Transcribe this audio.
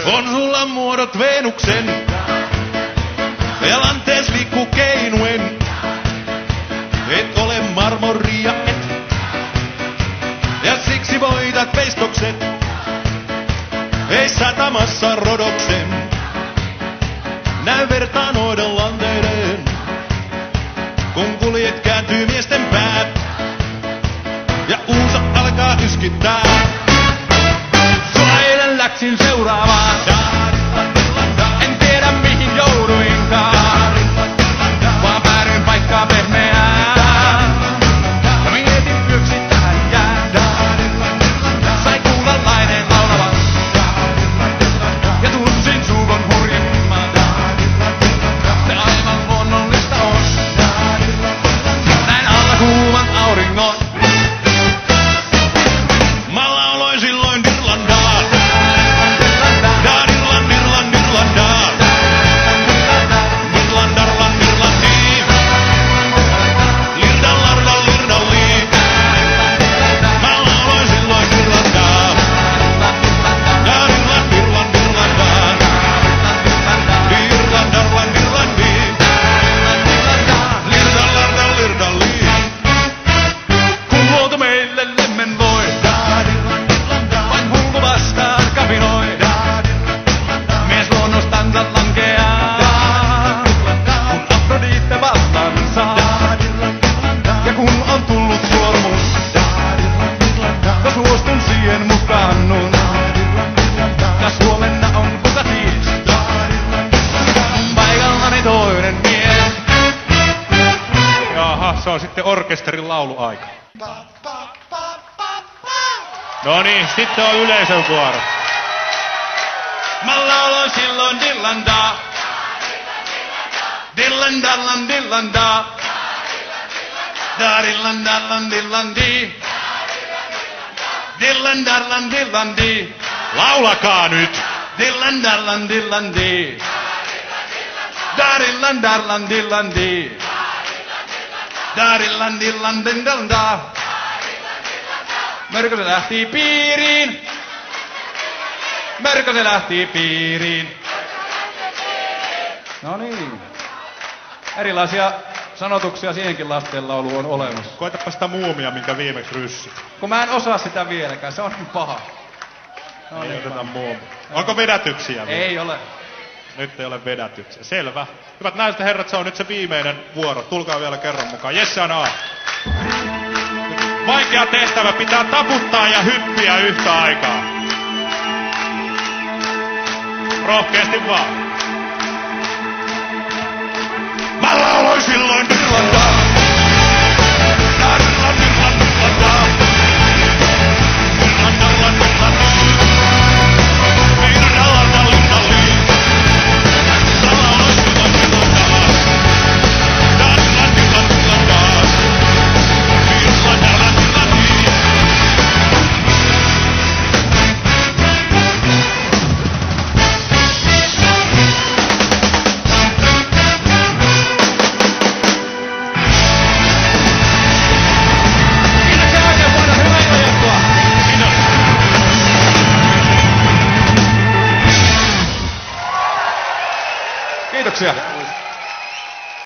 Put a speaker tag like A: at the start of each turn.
A: On sulla muodot Venuksen, ja lantees liikkuu keinuen. Et ole marmoria, et. Ja siksi voitat veistokset. Ei satamassa rodoksen. Näy vertaa noiden lanteiden. Kun kuljet kääntyy miesten päät. Ja uusa alkaa yskittää. Sua eilen läksin seuraavaan. En tiedä mihin jouduinkaan. Vaan päädyin paikkaan pehmeään. Ja mietin yöksi tähän jää. Sai kuulla laineen laulavan. Ja tunsin suukon hurjimman. Se aivan luonnollista on. Näin alla kuuman auringon. Mä lauloin silloin Dirlandaa. Dirland, Dirland, Dirlandaa. Dirlandarlan, Dirlandiin. Lirdallarla, Lirdalliin. Mä lauloin silloin Dirlandaa. Dirland, Dirland, Dirlandaa. Dirlandarlan, Dirlandiin. Lirdallarla, Lirdalliin. Kun luonto meille lemmen voi. Vain hullu vastaan kapinoi. Mies luonnostansa lankeaa. Kun Afrodite valtansa. Ja kun on tullut sormus. Ja suostun siihen mukaannun. Ja huomenna on Bugatti. Paikallani toinen mies.
B: Jaha, se on sitten orkesterin lauluaika. No niin, sitten on yleisön vuoro.
A: Mä lauloin silloin Dirlandaa. Dirlandarlan, Dirlandaa. Dirlandarlan, Dirlandi. Dirlandarlan, Dirlandi.
B: Laulakaa nyt!
A: Dirlandarlan, Dirlandi. Dirlandarlan, Dirlandi. Dirland, Dirland, Dirlanda. Mörkö se lähti piiriin. Mörkö se lähti piiriin. No niin. Erilaisia sanotuksia siihenkin lastenlauluun on olemassa.
B: Koetapa sitä muumia, minkä viimeksi ryssit.
A: Kun mä en osaa sitä vieläkään, se on niin paha. No
B: Niin,
A: niin,
B: otetaan muumi. Onko vedätyksiä vielä?
A: ei ole.
B: Nyt ei ole vedätyksiä. Selvä. Hyvät naiset ja herrat, se on nyt se viimeinen vuoro. Tulkaa vielä kerran mukaan. Jesse on A. Vaikea tehtävä, pitää taputtaa ja hyppiä yhtä aikaa. Rohkeasti vaan.
A: Mä lauloin silloin Dirlandaa. Dirland, Dirland, Dirlandaa. Dirlandarlan, Dirlandiin. Dirlandarlan, Dirlandiin. Mä lauloin silloin Dirlandaa. Dirland, Dirland, Dirlandaa. Dirlandarlan, Dirlandiin. Kiitoksia.